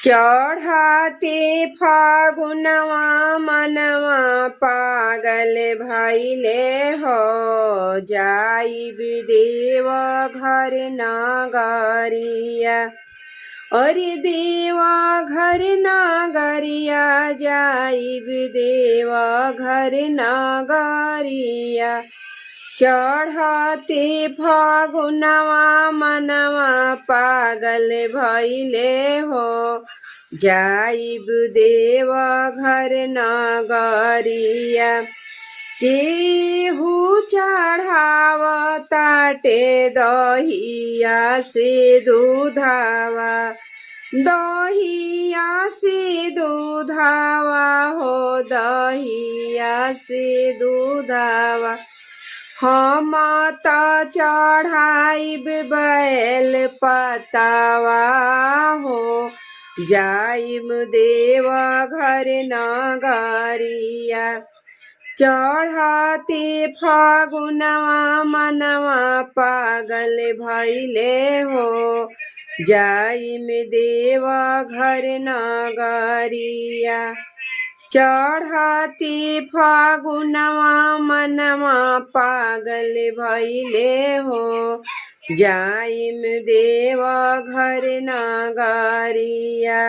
चढ़ते फागुनवा मनवा पागल भइले हो जाइब देव घर नगरिया। अरे देवा घर नगरिया जाइब देवा घर नगरिया। चढ़ते फागुनवा मनवा पागल भइले हो जाइब देव घर नगरिया। केहू चढ़ावताटे दहिया से दूधावा दहिया से दूधावा हो दहिया से दूधावा। हम त चढ़ाइब बैल पतावा हो जाइब देव घर नगरिया। चढ़ते फागुनवा मनवा पागल भइले हो जाइब देव घर नगरिया। चढ़ते फागुनवा मनवा पागल भइले हो जाइब देव घर नगरिया।